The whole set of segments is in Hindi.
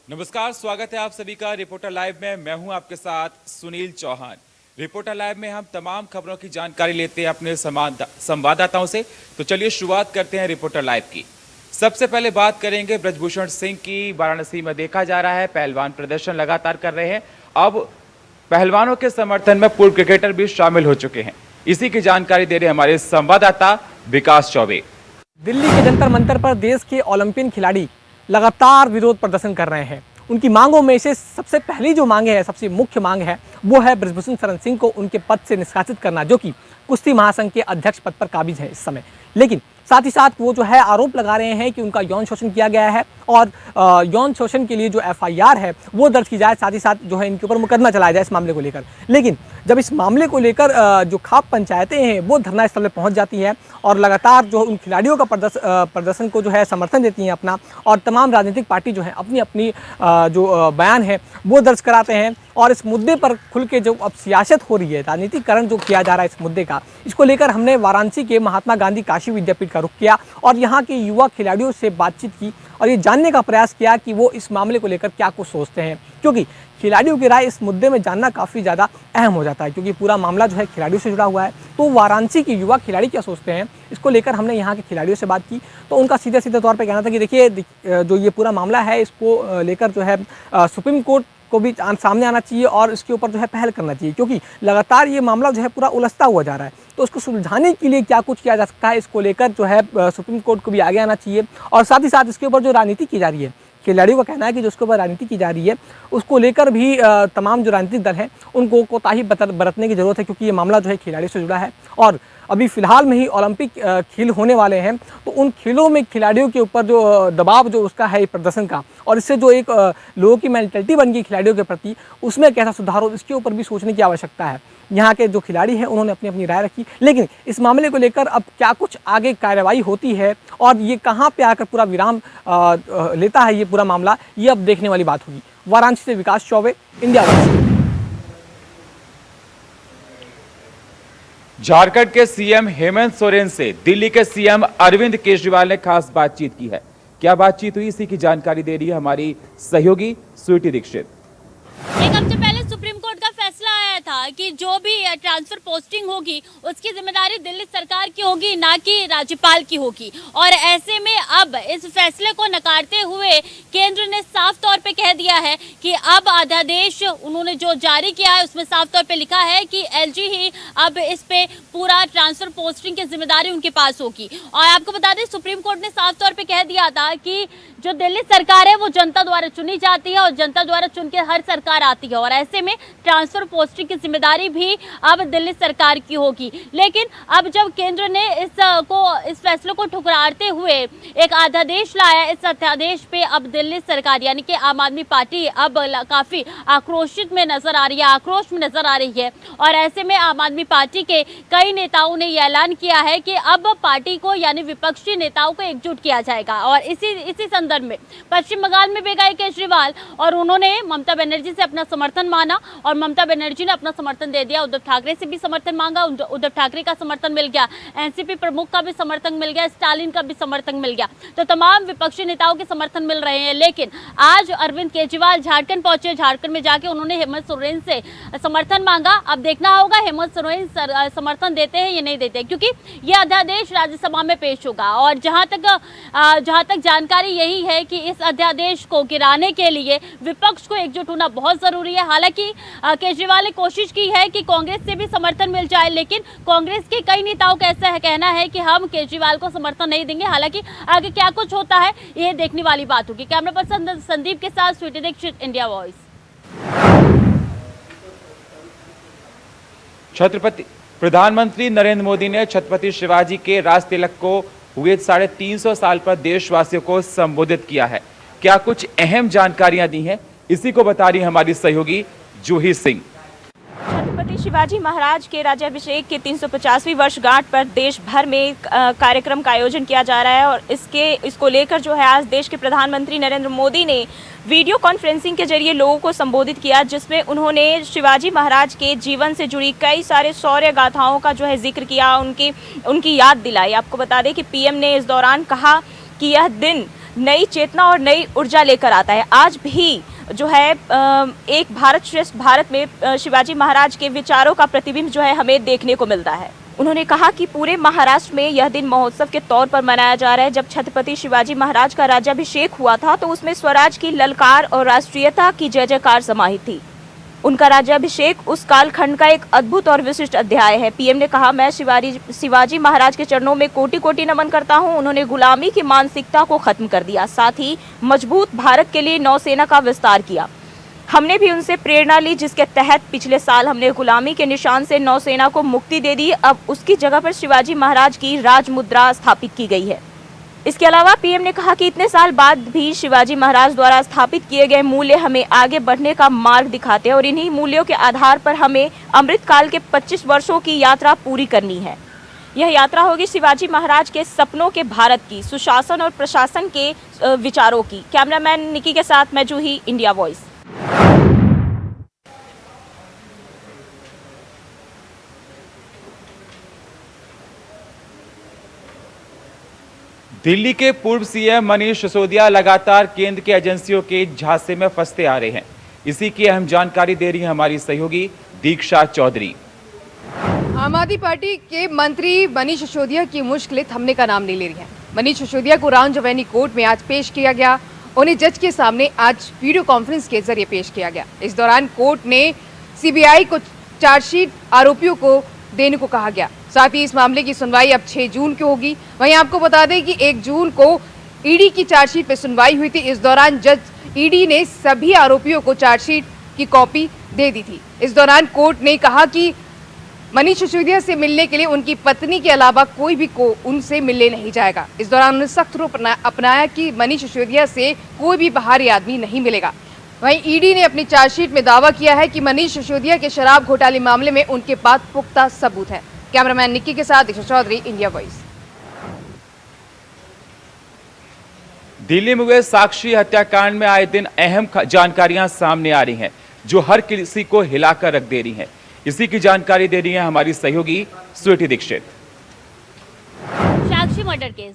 नमस्कार, स्वागत है आप सभी का रिपोर्टर लाइव में। मैं हूं आपके साथ सुनील चौहान। रिपोर्टर लाइव में हम तमाम खबरों की जानकारी लेते हैं अपने संवाददाताओं से। तो चलिए शुरुआत करते हैं रिपोर्टर लाइव की। सबसे पहले बात करेंगे ब्रजभूषण सिंह की। वाराणसी में देखा जा रहा है पहलवान प्रदर्शन लगातार कर रहे हैं। अब पहलवानों के समर्थन में पूर्व क्रिकेटर भी शामिल हो चुके हैं। इसी की जानकारी दे रहे हमारे संवाददाता विकास चौबे। दिल्ली के जंतर मंतर पर देश के ओलंपियन खिलाड़ी लगातार विरोध प्रदर्शन कर रहे हैं। उनकी मांगों में से सबसे पहली जो मांग है, सबसे मुख्य मांग है, वो है ब्रजभूषण शरण सिंह को उनके पद से निष्कासित करना, जो कि कुश्ती महासंघ के अध्यक्ष पद पर काबिज है इस समय। लेकिन साथ ही साथ वो जो है आरोप लगा रहे हैं कि उनका यौन शोषण किया गया है और यौन शोषण के लिए जो एफआईआर है वो दर्ज की जाए, साथ ही साथ जो है इनके ऊपर मुकदमा चलाया जाए इस मामले को लेकर। लेकिन जब इस मामले को लेकर जो खाप पंचायतें हैं वो धरना स्थल पर पहुंच जाती हैं और लगातार जो उन खिलाड़ियों का प्रदर्शन को जो है समर्थन देती हैं अपना, और तमाम राजनीतिक पार्टी जो है अपनी अपनी जो बयान है वो दर्ज कराते हैं। और इस मुद्दे पर खुल के जो अब सियासत हो रही है, राजनीतिकरण जो किया जा रहा है इस मुद्दे का, इसको लेकर हमने वाराणसी के महात्मा गांधी काशी विद्यापीठ का रुख किया और यहाँ के युवा खिलाड़ियों से बातचीत की और ये जानने का प्रयास किया कि वो इस मामले को लेकर क्या कुछ सोचते हैं, क्योंकि खिलाड़ियों की राय इस मुद्दे में जानना काफ़ी ज़्यादा अहम हो जाता है, क्योंकि पूरा मामला जो है खिलाड़ियों से जुड़ा हुआ है। तो वाराणसी के युवा खिलाड़ी क्या सोचते हैं, इसको लेकर हमने यहाँ के खिलाड़ियों से बात की। तो उनका सीधे सीधे तौर पर कहना था कि देखिए, जो ये पूरा मामला है इसको लेकर जो है सुप्रीम कोर्ट को भी सामने आना चाहिए और इसके ऊपर जो है पहल करना चाहिए, क्योंकि लगातार ये मामला जो है पूरा उलझता हुआ जा रहा है। तो उसको सुलझाने के लिए क्या कुछ किया जा सकता है, इसको लेकर जो है सुप्रीम कोर्ट को भी आगे आना चाहिए। और साथ ही साथ इसके ऊपर जो राजनीति की जा रही है, खिलाड़ियों का कहना है कि जो उसके ऊपर राजनीति की जा रही है उसको लेकर भी तमाम जो राजनीतिक दल हैं उनको कोताही बरतने की जरूरत है, क्योंकि ये मामला जो है खिलाड़ियों से जुड़ा है। और अभी फिलहाल में ही ओलंपिक खेल होने वाले हैं, तो उन खेलों में खिलाड़ियों के ऊपर जो दबाव जो उसका है प्रदर्शन का, और इससे जो एक लोगों की मेंटलिटी बन गई खिलाड़ियों के प्रति, उसमें कैसा सुधार हो, इसके ऊपर भी सोचने की आवश्यकता है। यहाँ के जो खिलाड़ी हैं उन्होंने अपनी अपनी राय रखी, लेकिन इस मामले को लेकर अब क्या कुछ आगे कार्रवाई होती है और ये कहाँ पे आकर पूरा विराम लेता है ये पूरा मामला, ये अब देखने वाली बात होगी। वाराणसी से विकास चौबे, इंडिया वॉइस। झारखंड के सीएम हेमंत सोरेन से दिल्ली के सीएम अरविंद केजरीवाल ने खास बातचीत की है। क्या बातचीत हुई, इसी की जानकारी दे रही है हमारी सहयोगी स्वीटी दीक्षित। एक हफ्ते पहले सुप्रीम कोर्ट का फैसला आया था कि जो भी ट्रांसफर पोस्टिंग होगी उसकी जिम्मेदारी दिल्ली सरकार की होगी, ना कि राज्यपाल की होगी। और ऐसे में अब इस फैसले को नकारते हुए केंद्र ने साफ तौर पे कह दिया है कि अब अध्यादेश उन्होंने जो जारी किया है उसमें साफ तौर पे लिखा है कि एलजी ही अब इस पे पूरा ट्रांसफर पोस्टिंग की जिम्मेदारी उनके पास होगी। और आपको बता दें, सुप्रीम कोर्ट ने साफ तौर पे कह दिया था कि जो दिल्ली सरकार है वो जनता द्वारा चुनी जाती है और जनता द्वारा चुन के हर सरकार आती है, और ऐसे में ट्रांसफर पोस्टिंग की जिम्मेदारी भी अब दिल्ली सरकार की होगी। लेकिन अब जब केंद्र ने इस फैसले को ठुकराते हुए एक अध्यादेश लाया, इस अध्यादेश पे अब दिल्ली सरकार यानी कि आम आदमी पार्टी अब काफी आक्रोशित में नजर आ रही है, आक्रोश में नजर आ रही है। और ऐसे में आम आदमी पार्टी के कई नेताओं ने यह ऐलान किया है कि अब पार्टी को यानी विपक्षी नेताओं को एकजुट किया जाएगा। और इसी संदर्भ में पश्चिम बंगाल में भी गए केजरीवाल और उन्होंने ममता बनर्जी से अपना समर्थन माना और ममता बनर्जी ने अपना समर्थन दे दिया। उद्धव ठाकरे से भी समर्थन मांगा, उद्धव ठाकरे का समर्थन मिल गया, एनसीपी प्रमुख का भी समर्थन मिल गया, स्टालिन का भी समर्थन मिल गया। तो तमाम विपक्षी नेताओं के समर्थन मिल रहे हैं। लेकिन आज अरविंद केजरीवाल झारखंड पहुंचे, झारखंड में जाके उन्होंने हेमंत सोरेन से समर्थन मांगा। अब देखना होगा हेमंत सोरेन समर्थन देते हैं या नहीं देते, क्योंकि यह अध्यादेश राज्यसभा में पेश होगा। और जहां तक जानकारी यही है कि इस अध्यादेश को गिराने के लिए विपक्ष को एकजुट होना बहुत जरूरी है। हालांकि केजरीवाल ने कोशिश की है कि कांग्रेस से भी समर्थन मिल जाए, लेकिन कांग्रेस के कई नेताओं का ऐसा कहना है कि हम केजरीवाल को समर्थन नहीं देंगे। हालांकि आगे क्या कुछ होता है ये देखने वाली बात होगी। कैमरा पर्सन संदीप के साथ स्वीटी दीक्षित, इंडिया वॉइस। प्रधानमंत्री नरेंद्र मोदी ने छत्रपति शिवाजी के राज तिलक को हुए 350 साल पर देशवासियों को संबोधित किया है। क्या कुछ अहम जानकारियां दी हैं, इसी को बता रही हमारी सहयोगी जूही सिंह। छत्रपति शिवाजी महाराज के राज्याभिषेक के 350वीं वर्षगांठ पर देश भर में कार्यक्रम का आयोजन किया जा रहा है और इसको लेकर जो है आज देश के प्रधानमंत्री नरेंद्र मोदी ने वीडियो कॉन्फ्रेंसिंग के जरिए लोगों को संबोधित किया, जिसमें उन्होंने शिवाजी महाराज के जीवन से जुड़ी कई सारे शौर्य गाथाओं का जो है जिक्र किया, उनकी याद दिलाई। आपको बता दें कि पीएम ने इस दौरान कहा कि यह दिन नई चेतना और नई ऊर्जा लेकर आता है। आज भी जो है एक भारत श्रेष्ठ भारत में शिवाजी महाराज के विचारों का प्रतिबिंब जो है हमें देखने को मिलता है। उन्होंने कहा कि पूरे महाराष्ट्र में यह दिन महोत्सव के तौर पर मनाया जा रहा है। जब छत्रपति शिवाजी महाराज का राज्याभिषेक हुआ था तो उसमें स्वराज की ललकार और राष्ट्रीयता की जय जयकार समाहित थी। उनका राज्याभिषेक उस कालखंड का एक अद्भुत और विशिष्ट अध्याय है। पीएम ने कहा, मैं शिवाजी महाराज के चरणों में कोटि कोटि नमन करता हूं। उन्होंने गुलामी की मानसिकता को खत्म कर दिया, साथ ही मजबूत भारत के लिए नौसेना का विस्तार किया। हमने भी उनसे प्रेरणा ली, जिसके तहत पिछले साल हमने गुलामी के निशान से नौसेना को मुक्ति दे दी। अब उसकी जगह पर शिवाजी महाराज की राजमुद्रा स्थापित की गई है। इसके अलावा पीएम ने कहा कि इतने साल बाद भी शिवाजी महाराज द्वारा स्थापित किए गए मूल्य हमें आगे बढ़ने का मार्ग दिखाते हैं और इन्हीं मूल्यों के आधार पर हमें अमृतकाल के 25 वर्षों की यात्रा पूरी करनी है। यह यात्रा होगी शिवाजी महाराज के सपनों के भारत की, सुशासन और प्रशासन के विचारों की। कैमरामैन निकी के साथ मैं जूही, इंडिया वॉइस। दिल्ली के पूर्व सीएम मनीष सिसोदिया लगातार केंद्र की एजेंसियों के झांसे में फंसते आ रहे हैं। इसी की अहम जानकारी दे रही है हमारी सहयोगी दीक्षा चौधरी। आम आदमी पार्टी के मंत्री मनीष सिसोदिया की मुश्किलें थमने का नाम नहीं ले रही हैं। मनीष सिसोदिया को रामजवानी कोर्ट में आज पेश किया गया। उन्हें जज के सामने आज वीडियो कॉन्फ्रेंस के जरिए पेश किया गया। इस दौरान कोर्ट ने सीबीआई को चार्जशीट आरोपियों को देने को कहा गया। साथ ही इस मामले की सुनवाई अब 6 जून को होगी। वहीं आपको बता दें कि 1 जून को ईडी की चार्जशीट पर सुनवाई हुई थी। इस दौरान जज ईडी ने सभी आरोपियों को चार्जशीट की कॉपी दे दी थी। इस दौरान कोर्ट ने कहा कि मनीष सिसोदिया से मिलने के लिए उनकी पत्नी के अलावा कोई भी उनसे मिलने नहीं जाएगा। इस दौरान उन्होंने सख्त रूप अपनाया कि मनीष सिसोदिया से कोई भी बाहरी आदमी नहीं मिलेगा। वहीं ईडी ने अपनी चार्जशीट में दावा किया है कि मनीष सिसोदिया के शराब घोटाले मामले में उनके पास पुख्ता सबूत है। कैमरामैन निक्की के साथ दीक्षा चौधरी, इंडिया वॉइस। दिल्ली में हुए साक्षी हत्याकांड में आए दिन अहम जानकारियां सामने आ रही हैं, जो हर किसी को हिलाकर रख दे रही हैं। इसी की जानकारी दे रही है हमारी सहयोगी स्वीटी दीक्षित। साक्षी मर्डर केस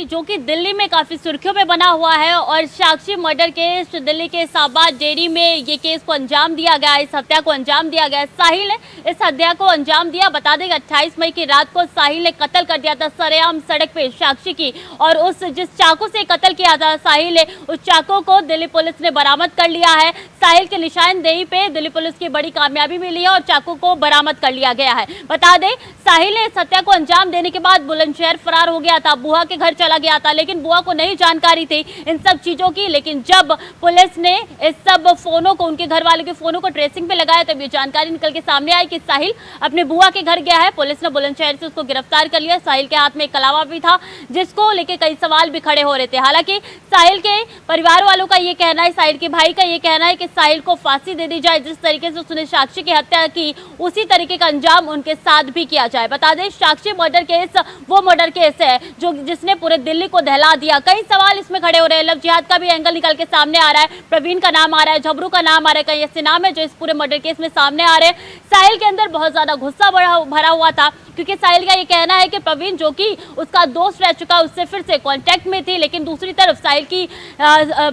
जो कि दिल्ली में काफी सुर्खियों में बना हुआ है और साक्षी मर्डर केस दिल्ली के इस्लामाबाद डेयरी में ये केस को अंजाम दिया गया, इस हत्या को अंजाम दिया गया। साहिल ने इस हत्या को अंजाम दिया। बता दें 28 मई की रात को साहिल ने कत्ल कर दिया था सरेआम सड़क पे साक्षी की, और उस जिस चाकू से कत्ल किया था साहिल ने, उस चाकू को दिल्ली पुलिस ने बरामद कर लिया है। साहिल के निशानदेही पे दिल्ली पुलिस की बड़ी कामयाबी मिली है और चाकू को बरामद कर लिया गया है। बता दें साहिल ने इस हत्या को अंजाम देने के बाद बुलंदशहर फरार हो गया था, बुआ के घर चला गया था, लेकिन बुआ को नहीं जानकारी थी इन सब चीजों की। लेकिन जब पुलिस ने इस सब फोनों को, उनके घर वाले के फोनों को ट्रेसिंग पे लगाया, तब ये जानकारी निकल के सामने आई कि साहिल अपने बुआ के घर गया है। पुलिस ने बुलंदशहर से उसको गिरफ्तार कर लिया। साहिल के हाथ में एक कलावा भी था, जिसको लेके कई सवाल भी खड़े हो रहे थे। हालांकि साहिल के परिवार वालों का ये कहना है, साहिल के भाई का ये कहना है कि साहिल को फांसी दे दी जाए। जिस तरीके से उसने साक्षी की हत्या की, उसी तरीके का अंजाम उनके साथ भी किया जाए। बता दें साक्षी मर्डर केस वो मर्डर केस है जिसने पूरे दिल्ली को दहला दिया। कई सवाल इसमें खड़े हो रहे हैं। लव जिहाद का भी एंगल निकल के सामने आ रहा है, प्रवीण का नाम आ रहा है, झबरू का नाम आ रहा है, कई ऐसे नाम है जो इस पूरे मर्डर केस में सामने आ रहे हैं। साहिल के अंदर बहुत ज्यादा गुस्सा भरा हुआ था, क्योंकि साहिल का ये कहना है कि प्रवीण जो कि उसका दोस्त रह चुका, उससे फिर से कांटेक्ट में थी। लेकिन दूसरी तरफ साहिल की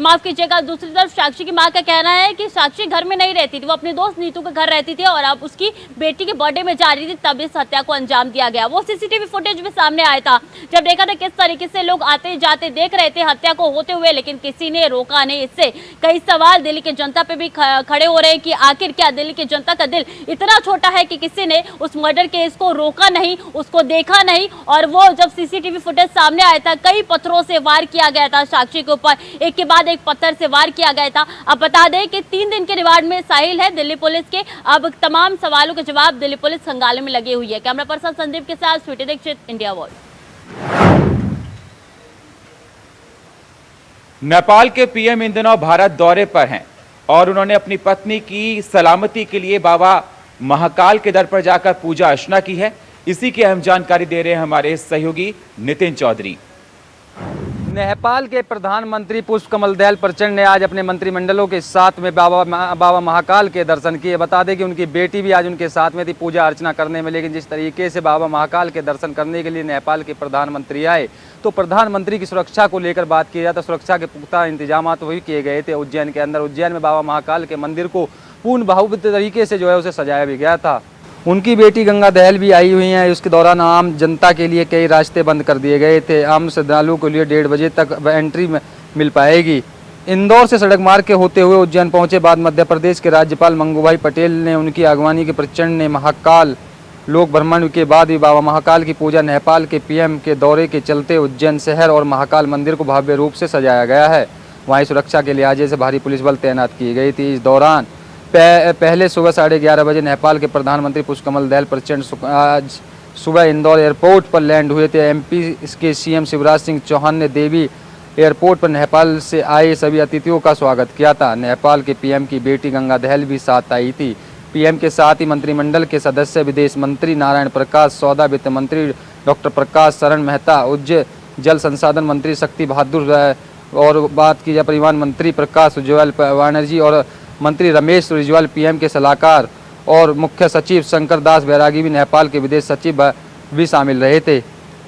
माफ कीजिएगा, दूसरी तरफ साक्षी की मां का कहना है कि साक्षी घर में नहीं रहती थी, वो अपनी दोस्त नीतू के घर रहती थी और अब उसकी बेटी के बर्थडे में जा रही थी, तब इस हत्या को अंजाम दिया गया। वो सीसीटीवी फुटेज भी सामने आया था, जब देखा था किस तरीके से लोग आते जाते देख रहे थे हत्या को होते हुए, लेकिन किसी ने रोका नहीं। इससे कई सवाल दिल्ली की जनता पे भी खड़े हो रहे हैं कि आखिर क्या दिल्ली की जनता का दिल इतना छोटा है कि किसी ने उस मर्डर केस को रोका नहीं, उसको देखा नहीं। और वो जब सीसीटीवी फुटेज सामने आया था, कई पत्थरों से वार किया गया था साक्षी के ऊपर, एक के बाद एक पत्थर से वार किया गया था। अब बता दें कि 3 दिन के रिमांड में साहिल है दिल्ली पुलिस के। अब तमाम सवालों के जवाब दिल्ली पुलिस खंगाले में लगी हुई है। कैमरा पर्सन संदीप के साथ स्वीटी दीक्षित, इंडिया वॉइस। नेपाल के पीएम इन दिनों भारत दौरे पर हैं और उन्होंने अपनी पत्नी की सलामती के लिए बाबा महाकाल के दर पर जाकर पूजा अर्चना की है। इसी की अहम जानकारी दे रहे हैं हमारे सहयोगी नितिन चौधरी। नेपाल के प्रधानमंत्री पुष्पकमल दहल प्रचंड ने आज अपने मंत्रिमंडलों के साथ में बाबा महाकाल के दर्शन किए। बता दें कि उनकी बेटी भी आज उनके साथ में थी पूजा अर्चना करने में, लेकिन जिस तरीके से बाबा महाकाल के दर्शन करने के लिए नेपाल के प्रधानमंत्री आए तो प्रधानमंत्री की सुरक्षा को लेकर बात की जाए तो सुरक्षा के पुख्ता इंतजाम वही किए गए थे उज्जैन के अंदर। उज्जैन में बाबा महाकाल के मंदिर को पूर्ण बाहुबली तरीके से जो है उसे सजाया भी गया था। उनकी बेटी गंगा दहल भी आई हुई हैं। उसके दौरान आम जनता के लिए कई रास्ते बंद कर दिए गए थे। आम श्रद्धालुओं के लिए 1:30 बजे तक एंट्री मिल पाएगी। इंदौर से सड़क मार्ग के होते हुए उज्जैन पहुंचे बाद मध्य प्रदेश के राज्यपाल मंगूभाई पटेल ने उनकी अगवानी के प्रचंड ने महाकाल लोक भ्रमण के बाद भी बाबा महाकाल की पूजा नेपाल के पीएम के दौरे के चलते उज्जैन शहर और महाकाल मंदिर को भव्य रूप से सजाया गया है। वहीं सुरक्षा के लिहाजे से भारी पुलिस बल तैनात की गई थी। इस दौरान पहले सुबह 11:30 बजे नेपाल के प्रधानमंत्री पुष्पकमल दहल प्रचंड आज सुबह इंदौर एयरपोर्ट पर लैंड हुए थे। एमपी के सीएम शिवराज सिंह चौहान ने देवी एयरपोर्ट पर नेपाल से आए सभी अतिथियों का स्वागत किया था। नेपाल के पीएम की बेटी गंगा दहल भी साथ आई थी। पीएम के साथ ही मंत्रिमंडल के सदस्य विदेश मंत्री नारायण प्रकाश, सौदा वित्त मंत्री डॉक्टर प्रकाश शरण मेहता, जल संसाधन मंत्री शक्ति बहादुर और बात की जाए परिवहन मंत्री प्रकाश उज्ज्वल बनर्जी और मंत्री रमेश रिजवाल, पीएम के सलाहकार और मुख्य सचिव शंकर दास बैरागी भी नेपाल के विदेश सचिव भी शामिल रहे थे।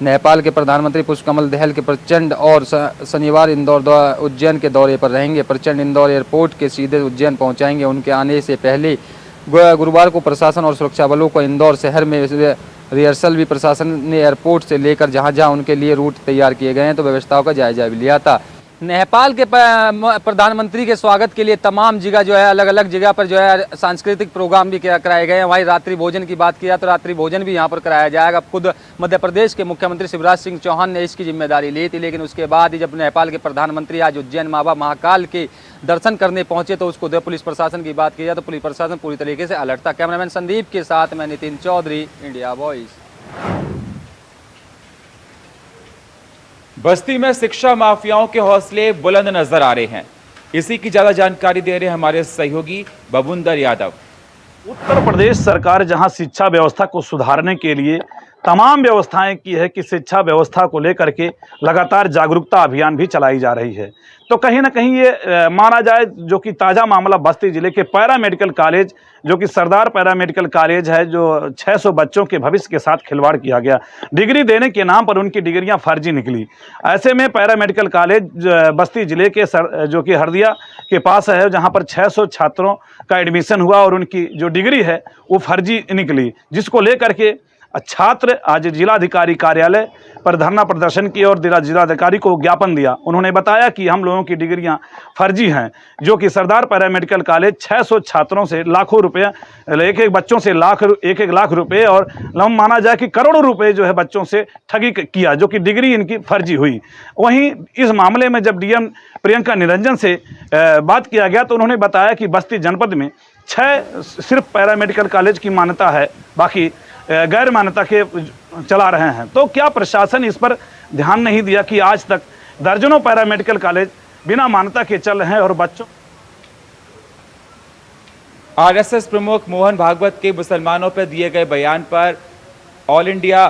नेपाल के प्रधानमंत्री पुष्पकमल दहल के प्रचंड और शनिवार इंदौर उज्जैन के दौरे पर रहेंगे। प्रचंड इंदौर एयरपोर्ट के सीधे उज्जैन पहुंचाएंगे। उनके आने से पहले गुरुवार को प्रशासन और सुरक्षा बलों को इंदौर शहर में रिहर्सल भी प्रशासन ने एयरपोर्ट से लेकर जहां जहां उनके लिए रूट तैयार किए गए हैं तो व्यवस्थाओं का जायजा भी लिया था। नेपाल के प्रधानमंत्री के स्वागत के लिए तमाम जगह जो है अलग अलग जगह पर जो है सांस्कृतिक प्रोग्राम भी कराए गए हैं। वहीं रात्रि भोजन की बात की जाए तो रात्रि भोजन भी यहां पर कराया जाएगा। खुद मध्य प्रदेश के मुख्यमंत्री शिवराज सिंह चौहान ने इसकी जिम्मेदारी ली थी, लेकिन उसके बाद ही जब नेपाल के प्रधानमंत्री आज उज्जैन बाबा महाकाल के दर्शन करने पहुंचे तो उसको पुलिस प्रशासन की बात की जाए तो पुलिस प्रशासन पूरी तरीके से अलर्ट था। कैमरामैन संदीप के साथ मैं नितिन चौधरी, इंडिया वॉइस। बस्ती में शिक्षा माफियाओं के हौसले बुलंद नजर आ रहे हैं। इसी की ज्यादा जानकारी दे रहे हैं हमारे सहयोगी बबुंदर यादव। उत्तर प्रदेश सरकार जहां शिक्षा व्यवस्था को सुधारने के लिए तमाम व्यवस्थाएं की है कि शिक्षा व्यवस्था को लेकर के लगातार जागरूकता अभियान भी चलाई जा रही है, तो कहीं ना कहीं ये माना जाए जो कि ताज़ा मामला बस्ती जिले के पैरा मेडिकल कॉलेज जो कि सरदार पैरा मेडिकल कॉलेज है, जो 600 बच्चों के भविष्य के साथ खिलवाड़ किया गया। डिग्री देने के नाम पर उनकी डिग्रियां फर्जी निकली। ऐसे में पैरा मेडिकल कॉलेज बस्ती जिले के जो कि हरदिया के पास है, जहां पर 600 छात्रों का एडमिशन हुआ और उनकी जो डिग्री है वो फर्जी निकली, जिसको लेकर के छात्र आज जिलाधिकारी कार्यालय पर धरना प्रदर्शन किए और जिलाधिकारी को ज्ञापन दिया। उन्होंने बताया कि हम लोगों की डिग्रियां फर्जी हैं, जो कि सरदार पैरा मेडिकल कॉलेज 600 छात्रों से लाखों रुपए, एक एक बच्चों से एक लाख रुपए और माना जाए कि करोड़ों रुपए जो है बच्चों से ठगी किया, जो कि डिग्री इनकी फर्जी हुई। वहीं इस मामले में जब डीएम प्रियंका निरंजन से बात किया गया तो उन्होंने बताया कि बस्ती जनपद में 6 सिर्फ पैरा मेडिकल कॉलेज की मान्यता है, बाकी गैर मान्यता के चला रहे हैं। तो क्या प्रशासन इस पर ध्यान नहीं दिया कि आज तक दर्जनों पैरा मेडिकल कॉलेज बिना मान्यता के चल रहे हैं और बच्चों। आरएसएस प्रमुख मोहन भागवत के मुसलमानों पर दिए गए बयान पर ऑल इंडिया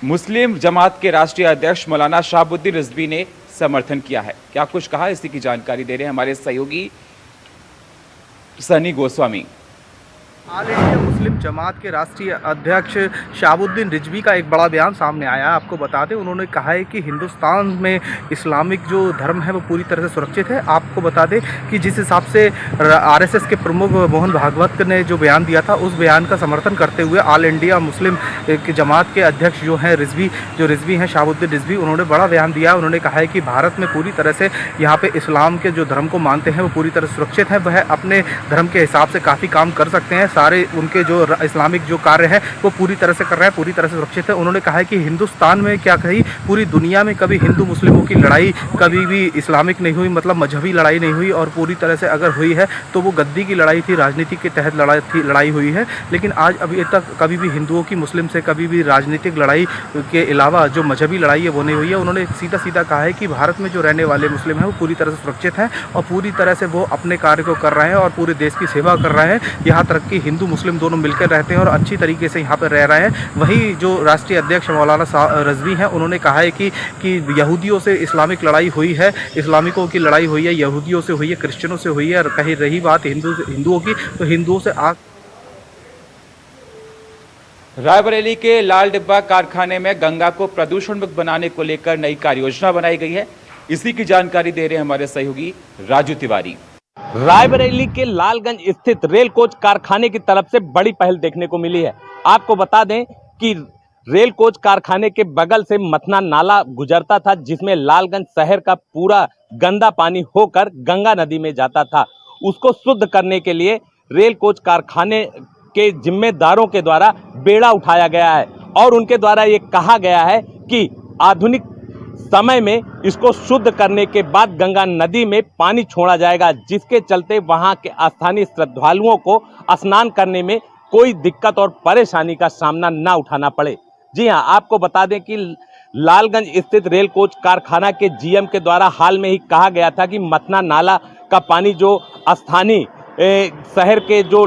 मुस्लिम जमात के राष्ट्रीय अध्यक्ष मौलाना शहाबुद्दीन रिजवी ने समर्थन किया है। क्या कुछ कहा, इसी की जानकारी दे रहे हैं हमारे सहयोगी Sunny Goswami. All India Muslim Jamaat के राष्ट्रीय अध्यक्ष शहाबुद्दीन रिजवी का एक बड़ा बयान सामने आया। आपको बता दें, उन्होंने कहा है कि हिंदुस्तान में इस्लामिक जो धर्म है वो पूरी तरह से सुरक्षित है। आपको बता दें कि जिस हिसाब से आरएसएस के प्रमुख मोहन भागवत ने जो बयान दिया था, उस बयान का समर्थन करते हुए ऑल इंडिया मुस्लिम जमात के अध्यक्ष जो हैं रिजवी हैं शहाबुद्दीन रिजवी, उन्होंने बड़ा बयान दिया। उन्होंने कहा है कि भारत में पूरी तरह से यहाँ पे इस्लाम के जो धर्म को मानते हैं वो पूरी तरह सुरक्षित है। वह अपने धर्म के हिसाब से काफ़ी काम कर सकते हैं। सारे उनके जो इस्लामिक जो कार्य है वो पूरी तरह से कर रहे हैं, पूरी तरह से सुरक्षित है। उन्होंने कहा है कि हिंदुस्तान में क्या कही, पूरी दुनिया में कभी हिंदू मुस्लिमों की लड़ाई कभी भी इस्लामिक नहीं हुई, मतलब मजहबी लड़ाई नहीं हुई, और पूरी तरह से अगर हुई है तो वो गद्दी की लड़ाई थी, राजनीति के तहत लड़ाई हुई है। लेकिन आज अभी तक कभी भी हिंदुओं की मुस्लिम से कभी भी राजनीतिक लड़ाई के अलावा जो मजहबी लड़ाई है वो नहीं हुई है। उन्होंने सीधा सीधा कहा है कि भारत में जो रहने वाले मुस्लिम हैं वो पूरी तरह से सुरक्षित हैं और पूरी तरह से वो अपने कार्य को कर रहे हैं और पूरे देश की सेवा कर रहे हैं। यहाँ तक कि हिंदू मुस्लिम दोनों मिलकर रहते हैं और अच्छी तरीके से यहाँ पर रह रहे हैं। वहीं जो राष्ट्रीय अध्यक्ष मौलाना रज़वी हैं, उन्होंने कहा है कि यहूदियों से इस्लामिक लड़ाई हुई है, इस्लामिकों की लड़ाई हुई है, यहूदियों से हुई है, क्रिश्चियनों से हुई है, और कहीं रही बात हिंदुओं की तो हिंदुओं से आग। रायबरेली के लाल डिब्बा कारखाने में गंगा को प्रदूषण मुक्त बनाने को लेकर नई कार्य योजना बनाई गई है। इसी की जानकारी दे रहे हैं हमारे सहयोगी राजू तिवारी। रायबरेली के लालगंज स्थित रेल कोच कारखाने की तरफ से बड़ी पहल देखने को मिली है। आपको बता दें कि रेल कोच कारखाने के बगल से मथना नाला गुजरता था, जिसमें लालगंज शहर का पूरा गंदा पानी होकर गंगा नदी में जाता था। उसको शुद्ध करने के लिए रेल कोच कारखाने के जिम्मेदारों के द्वारा बेड़ा उठाया गया है और उनके द्वारा ये कहा गया है कि आधुनिक समय में इसको शुद्ध करने के बाद गंगा नदी में पानी छोड़ा जाएगा, जिसके चलते वहां के स्थानीय श्रद्धालुओं को स्नान करने में कोई दिक्कत और परेशानी का सामना ना उठाना पड़े। जी हां, आपको बता दें कि लालगंज स्थित रेल कोच कारखाना के जीएम के द्वारा हाल में ही कहा गया था कि मथना नाला का पानी जो स्थानीय शहर के जो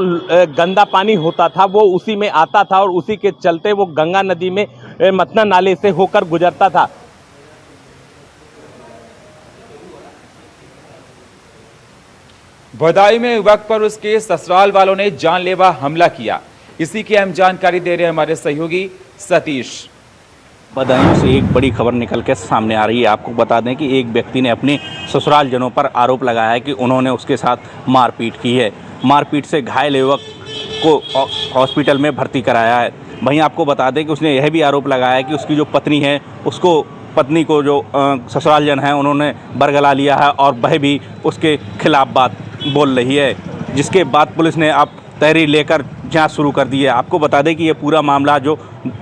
गंदा पानी होता था वो उसी में आता था और उसी के चलते वो गंगा नदी में मथना नाले से होकर गुजरता था। बदायूं में युवक पर उसके ससुराल वालों ने जानलेवा हमला किया। इसी की अहम जानकारी दे रहे हैं हमारे सहयोगी सतीश। बदायूं से एक बड़ी खबर निकल के सामने आ रही है। आपको बता दें कि एक व्यक्ति ने अपने ससुराल जनों पर आरोप लगाया है कि उन्होंने उसके साथ मारपीट की है। मारपीट से घायल युवक को हॉस्पिटल में भर्ती कराया है। वहीं आपको बता दें कि उसने यह भी आरोप लगाया है कि उसकी जो पत्नी है पत्नी को जो ससुराल जन हैं उन्होंने बरगला लिया है और वह भी उसके खिलाफ बात बोल रही है, जिसके बाद पुलिस ने अब तहरीर लेकर जांच शुरू कर दी है। आपको बता दें कि ये पूरा मामला जो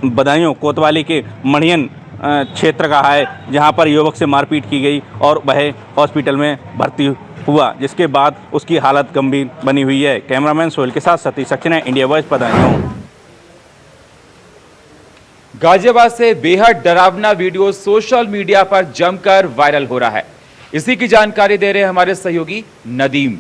बदायूं कोतवाली के मणियन क्षेत्र का है, जहां पर युवक से मारपीट की गई और वह हॉस्पिटल में भर्ती हुआ, जिसके बाद उसकी हालत गंभीर बनी हुई है। कैमरामैन सोहेल के साथ सतीश सक्सेना, इंडिया वॉइस, बदायूं। गाजियाबाद से बेहद डरावना वीडियो सोशल मीडिया पर जमकर वायरल हो रहा है। इसी की जानकारी दे रहे हैं हमारे सहयोगी नदीम।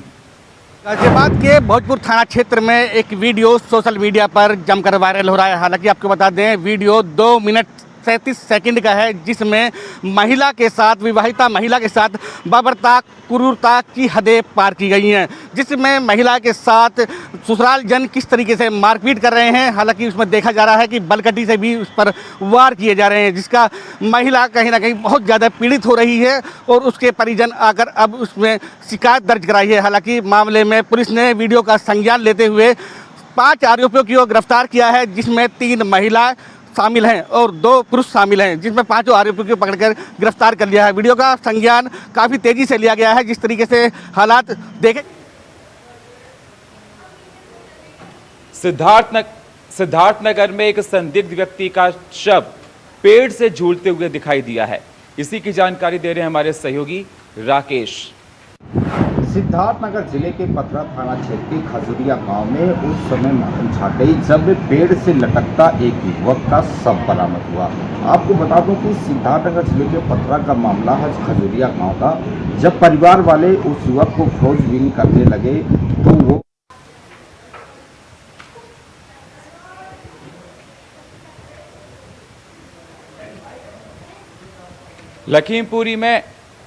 गाजियाबाद के भोजपुर थाना क्षेत्र में एक वीडियो सोशल मीडिया पर जमकर वायरल हो रहा है। हालांकि आपको बता दें वीडियो 2 मिनट 37 सेकंड का है, जिसमें महिला के साथ, विवाहिता महिला के साथ बर्बरता क्रूरता की हदें पार की गई हैं, जिसमें महिला के साथ ससुराल जन किस तरीके से मारपीट कर रहे हैं। हालांकि उसमें देखा जा रहा है कि बलकटी से भी उस पर वार किए जा रहे हैं, जिसका महिला कहीं ना कहीं बहुत ज़्यादा पीड़ित हो रही है और उसके परिजन आकर अब उसमें शिकायत दर्ज कराई है। हालांकि मामले में पुलिस ने वीडियो का संज्ञान लेते हुए 5 आरोपियों को गिरफ्तार किया है, जिसमें 3 महिला शामिल हैं और 2 पुरुष शामिल हैं, जिसमें 5 आरोपियों को पकड़कर गिरफ्तार कर लिया है। वीडियो का संज्ञान काफ़ी तेजी से लिया गया है। जिस तरीके से हालात देखे, सिद्धार्थनगर में एक संदिग्ध व्यक्ति का शव पेड़ से झूलते हुए दिखाई दिया है। इसी की जानकारी दे रहे हैं हमारे सहयोगी राकेश। सिद्धार्थनगर जिले के पथरा थाना क्षेत्र के खजुरिया गांव में उस समय मालूम छा गई जब पेड़ से लटकता एक युवक का शव बरामद हुआ। आपको बता दूं कि सिद्धार्थनगर जिले के पथरा का मामला है खजुरिया गांव का। जब परिवार वाले उस युवक को खोजबीन करने लगे तो वो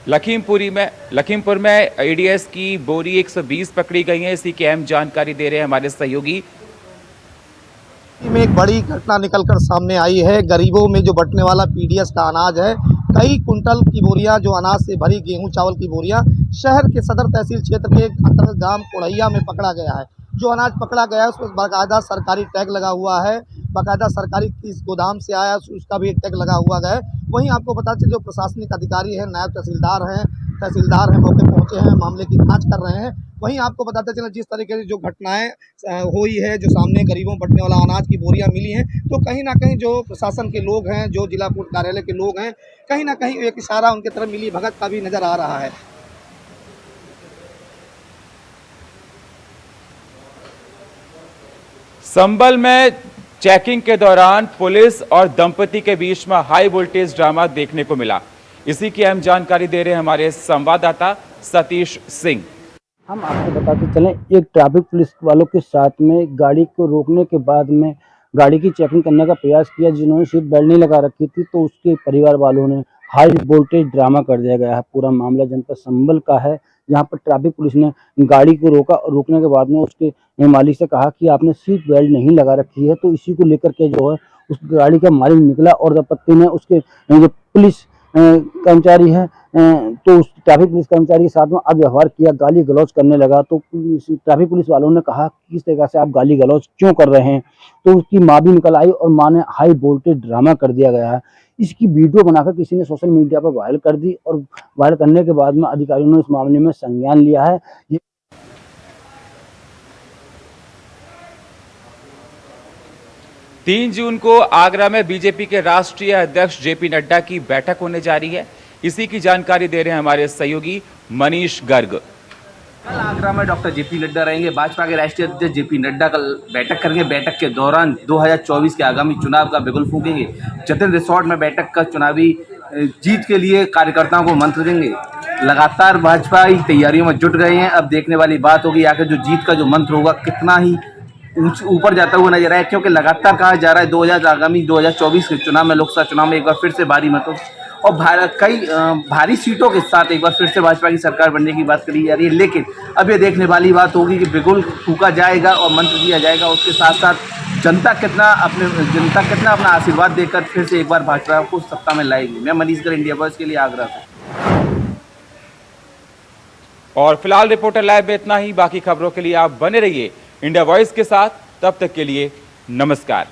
लखीमपुर में एडीएस की बोरी 120 पकड़ी गई है। इसी की अहम जानकारी दे रहे हैं हमारे सहयोगी। में एक बड़ी घटना निकलकर सामने आई है। गरीबों में जो बंटने वाला पीडीएस का अनाज है, कई कुंटल की बोरियां जो अनाज से भरी गेहूं चावल की बोरियां शहर के सदर तहसील क्षेत्र के अंतर्गत गांव कोढ़ैया में पकड़ा गया है। जो अनाज पकड़ा गया है उस पर बाकायदा सरकारी टैग लगा हुआ है, बाकायदा सरकारी किस गोदाम से आया उसका भी एक टैग लगा हुआ है। वहीं आपको बता दें जो प्रशासनिक अधिकारी हैं, नायब तहसीलदार हैं मौके पहुंचे हैं, मामले की जांच कर रहे हैं। वहीं आपको बताते चलें जिस तरीके से जो घटनाएं हुई है, जो सामने गरीबों बंटने वाला अनाज की बोरियां मिली हैं, तो कहीं ना कहीं जो प्रशासन के लोग हैं, जो जिला पूर्व कार्यालय के लोग हैं, कहीं ना कहीं एक इशारा उनकी तरफ मिली भगत का भी नजर आ रहा है। संभल में चेकिंग के दौरान पुलिस और दंपति के बीच में हाई वोल्टेज ड्रामा देखने को मिला। इसी की अहम जानकारी दे रहे हैं हमारे संवाददाता सतीश सिंह। हम आपको बताते चलें, एक ट्रैफिक पुलिस वालों के साथ में गाड़ी को रोकने के बाद में गाड़ी की चेकिंग करने का प्रयास किया, जिन्होंने सीट बेल्ट नहीं लगा रखी थी, तो उसके परिवार वालों ने हाई वोल्टेज ड्रामा कर दिया गया है। पूरा मामला जनपद संभल का है, जहां पर ट्रैफिक पुलिस ने गाड़ी को रोका और रोकने के बाद में उसके मालिक से कहा कि आपने सीट बेल्ट नहीं लगा रखी है। तो इसी को लेकर के जो है उस गाड़ी का मालिक निकला और जब पत्नी ने उसके जो पुलिस कर्मचारी है तो उस ट्रैफिक पुलिस कर्मचारी के साथ में अव्यवहार किया, गाली गलौज करने लगा। तो ट्रैफिक पुलिस वालों ने कहा किस तरह से आप गाली गलौज क्यों कर रहे हैं, तो उसकी माँ भी निकल आई और माँ ने हाई वोल्टेज ड्रामा कर दिया गया है। इसकी वीडियो बनाकर किसी ने सोशल मीडिया पर वायरल कर दी और वायरल करने के बाद में अधिकारियों ने इस मामले में संज्ञान लिया है। 3 जून को आगरा में बीजेपी के राष्ट्रीय अध्यक्ष जेपी नड्डा की बैठक होने जा रही है। इसी की जानकारी दे रहे हैं हमारे सहयोगी मनीष गर्ग। कल आगरा में डॉक्टर जेपी नड्डा रहेंगे। भाजपा के राष्ट्रीय अध्यक्ष जेपी नड्डा कल बैठक करेंगे। बैठक के दौरान 2024 के आगामी चुनाव का बिगुल फूकेंगे। जतिन रिसोर्ट में बैठक का चुनावी जीत के लिए कार्यकर्ताओं को मंत्र देंगे। लगातार भाजपा तैयारियों में जुट गए हैं। अब देखने वाली बात होगी आखिर जो जीत का जो मंत्र होगा कितना ही ऊपर जाता हुआ नजर आए, क्योंकि लगातार कहा जा रहा है आगामी 2024 के चुनाव में, लोकसभा चुनाव में एक बार फिर से भारी मतों और कई भारी सीटों के साथ एक बार फिर से भाजपा की सरकार बनने की बात करी जा रही है। लेकिन अब ये देखने वाली बात होगी कि बिगुल फूका जाएगा और मंत्र दिया जाएगा, उसके साथ साथ जनता कितना अपना आशीर्वाद देकर फिर से एक बार भाजपा को सत्ता में लाएगी। मैं मनीष गर्ग, इंडिया वॉइस के लिए आगरा से। और फिलहाल रिपोर्टर लाइव में इतना ही। बाकी खबरों के लिए आप बने रहिए इंडिया वॉइस के साथ। तब तक के लिए नमस्कार।